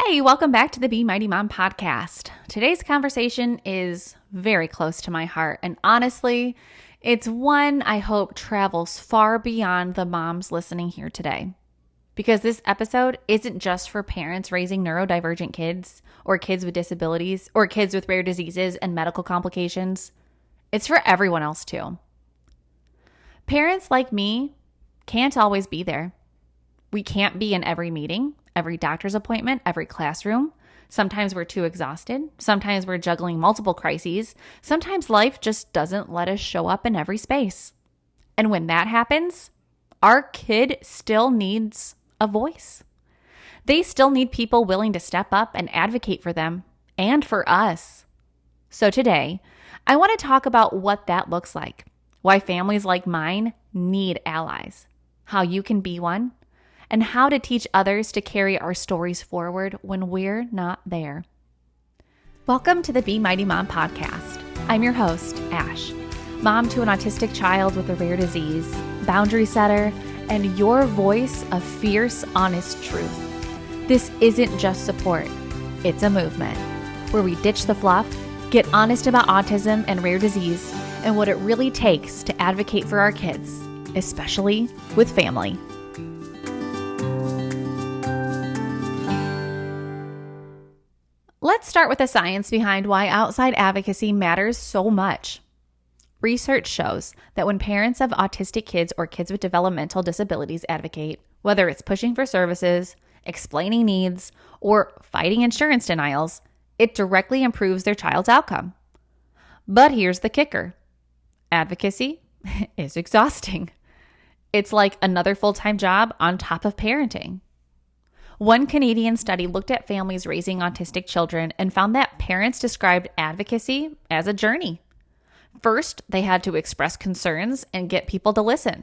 Hey, welcome back to the Be Mighty Mom podcast. Today's conversation is very close to my heart, and honestly, it's one I hope travels far beyond the moms listening here today. Because this episode isn't just for parents raising neurodivergent kids, or kids with disabilities, or kids with rare diseases and medical complications. It's for everyone else too. Parents like me can't always be there. We can't be in every meeting, every doctor's appointment, every classroom. Sometimes we're too exhausted. Sometimes we're juggling multiple crises. Sometimes life just doesn't let us show up in every space. And when that happens, our kid still needs a voice. They still need people willing to step up and advocate for them and for us. So today, I want to talk about what that looks like, why families like mine need allies, how you can be one, and how to teach others to carry our stories forward when we're not there. Welcome to the Be Mighty Mom podcast. I'm your host, Ash, mom to an autistic child with a rare disease, boundary setter, and your voice of fierce, honest truth. This isn't just support, it's a movement where we ditch the fluff, get honest about autism and rare disease, and what it really takes to advocate for our kids, especially with family. Let's start with the science behind why outside advocacy matters so much. Research shows that when parents of autistic kids or kids with developmental disabilities advocate, whether it's pushing for services, explaining needs, or fighting insurance denials, it directly improves their child's outcome. But here's the kicker. Advocacy is exhausting. It's like another full-time job on top of parenting. One Canadian study looked at families raising autistic children and found that parents described advocacy as a journey. First, they had to express concerns and get people to listen.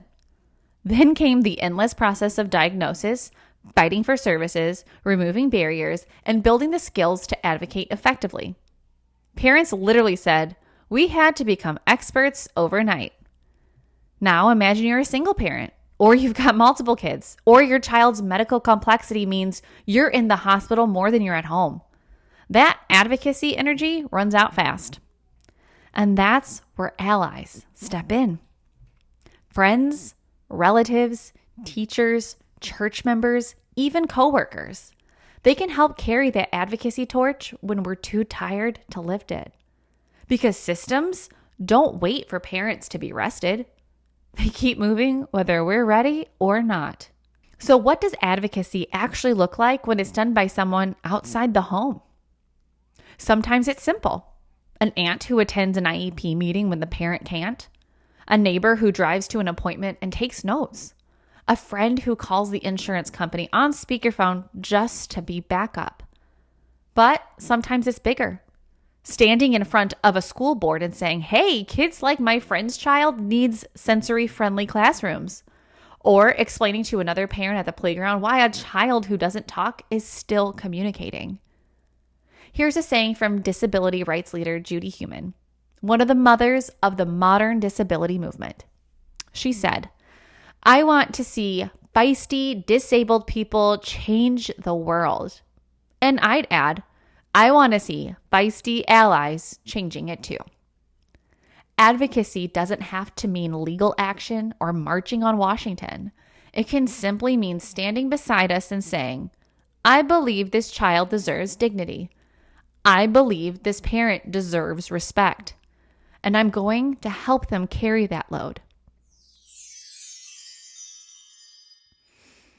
Then came the endless process of diagnosis, fighting for services, removing barriers, and building the skills to advocate effectively. Parents literally said, "We had to become experts overnight." Now imagine you're a single parent, or you've got multiple kids, or your child's medical complexity means you're in the hospital more than you're at home. That advocacy energy runs out fast. And that's where allies step in. Friends, relatives, teachers, church members, even coworkers. They can help carry that advocacy torch when we're too tired to lift it. Because systems don't wait for parents to be rested. They keep moving whether we're ready or not. So what does advocacy actually look like when it's done by someone outside the home? Sometimes it's simple. An aunt who attends an IEP meeting when the parent can't. A neighbor who drives to an appointment and takes notes. A friend who calls the insurance company on speakerphone just to be backup. But sometimes it's bigger. Standing in front of a school board and saying, "Hey, kids like my friend's child needs sensory-friendly classrooms." Or explaining to another parent at the playground why a child who doesn't talk is still communicating. Here's a saying from disability rights leader Judy Heumann, one of the mothers of the modern disability movement. She said, "I want to see feisty, disabled people change the world." And I'd add, I want to see feisty allies changing it too. Advocacy doesn't have to mean legal action or marching on Washington. It can simply mean standing beside us and saying, "I believe this child deserves dignity. I believe this parent deserves respect. And I'm going to help them carry that load."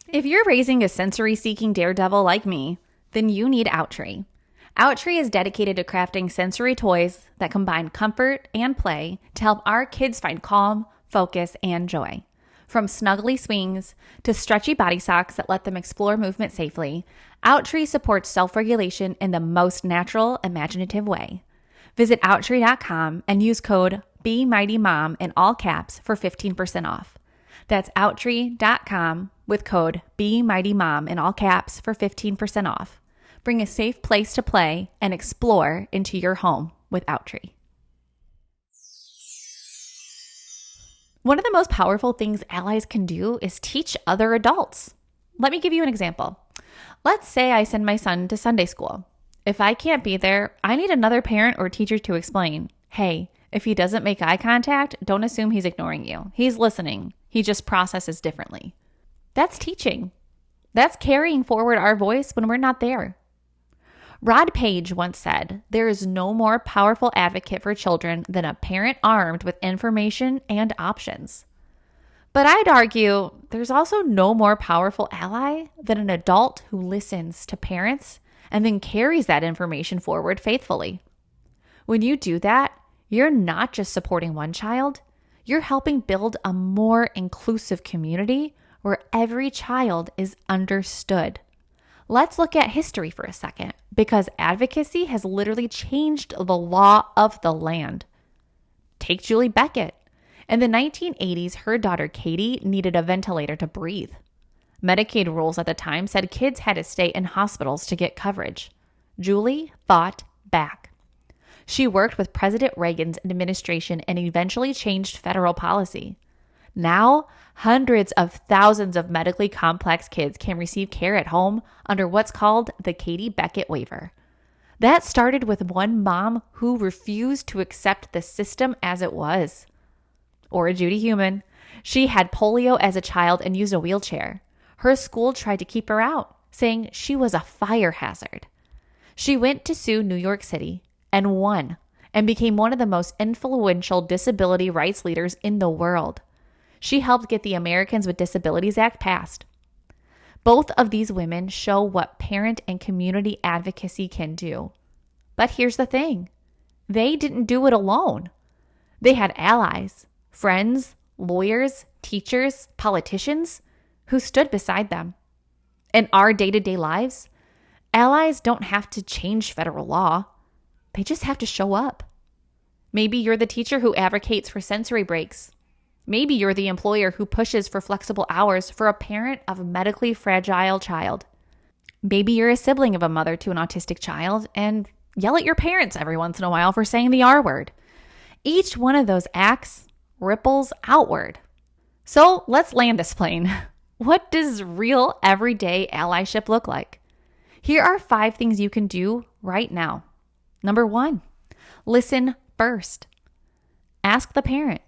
If you're raising a sensory-seeking daredevil like me, then you need Outtree. Outtree is dedicated to crafting sensory toys that combine comfort and play to help our kids find calm, focus, and joy. From snuggly swings to stretchy body socks that let them explore movement safely, Outtree supports self-regulation in the most natural, imaginative way. Visit Outtree.com and use code BeMightyMom in all caps for 15% off. That's Outtree.com with code BeMightyMom in all caps for 15% off. Bring a safe place to play and explore into your home with Outtree. One of the most powerful things allies can do is teach other adults. Let me give you an example. Let's say I send my son to Sunday school. If I can't be there, I need another parent or teacher to explain, hey, if he doesn't make eye contact, don't assume he's ignoring you. He's listening. He just processes differently. That's teaching. That's carrying forward our voice when we're not there. Rod Page once said, there is no more powerful advocate for children than a parent armed with information and options. But I'd argue there's also no more powerful ally than an adult who listens to parents and then carries that information forward faithfully. When you do that, you're not just supporting one child, you're helping build a more inclusive community where every child is understood. Let's look at history for a second, because advocacy has literally changed the law of the land. Take Julie Beckett. In the 1980s, her daughter Katie needed a ventilator to breathe. Medicaid rules at the time said kids had to stay in hospitals to get coverage. Julie fought back. She worked with President Reagan's administration and eventually changed federal policy. Now, hundreds of thousands of medically complex kids can receive care at home under what's called the Katie Beckett waiver. That started with one mom who refused to accept the system as it was. Or Judy Human. She had polio as a child and used a wheelchair. Her school tried to keep her out, saying she was a fire hazard. She went to sue New York City and won, and became one of the most influential disability rights leaders in the world. She helped get the Americans with Disabilities Act passed. Both of these women show what parent and community advocacy can do. But here's the thing. They didn't do it alone. They had allies, friends, lawyers, teachers, politicians who stood beside them. In our day-to-day lives, allies don't have to change federal law. They just have to show up. Maybe you're the teacher who advocates for sensory breaks. Maybe you're the employer who pushes for flexible hours for a parent of a medically fragile child. Maybe you're a sibling of a mother to an autistic child and yell at your parents every once in a while for saying the R word. Each one of those acts ripples outward. So let's land this plane. What does real everyday allyship look like? Here are 5 things you can do right now. Number 1, listen first. Ask the parent,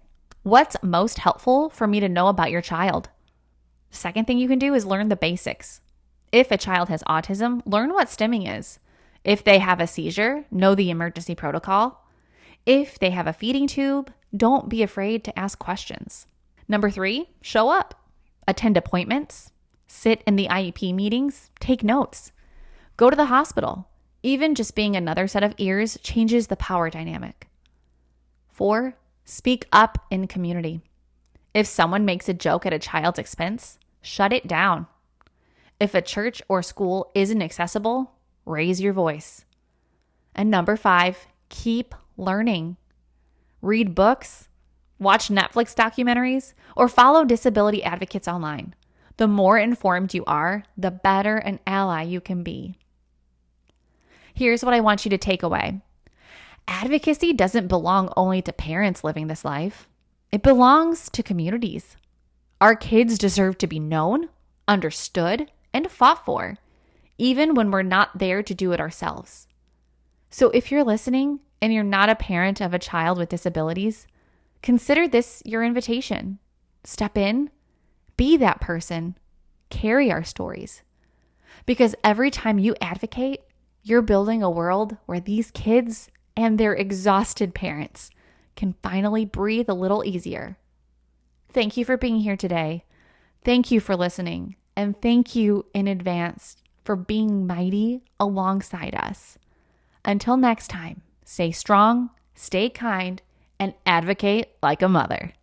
what's most helpful for me to know about your child? Second thing you can do is learn the basics. If a child has autism, learn what stimming is. If they have a seizure, know the emergency protocol. If they have a feeding tube, don't be afraid to ask questions. Number 3, show up. Attend appointments. Sit in the IEP meetings. Take notes. Go to the hospital. Even just being another set of ears changes the power dynamic. 4, speak up in community. If someone makes a joke at a child's expense, shut it down. If a church or school isn't accessible, raise your voice. And number 5, keep learning. Read books, watch Netflix documentaries, or follow disability advocates online. The more informed you are, the better an ally you can be. Here's what I want you to take away. Advocacy doesn't belong only to parents living this life. It belongs to communities. Our kids deserve to be known, understood, and fought for, even when we're not there to do it ourselves. So if you're listening and you're not a parent of a child with disabilities, consider this your invitation. Step in, be that person, carry our stories. Because every time you advocate, you're building a world where these kids and their exhausted parents can finally breathe a little easier. Thank you for being here today. Thank you for listening. And thank you in advance for being mighty alongside us. Until next time, stay strong, stay kind, and advocate like a mother.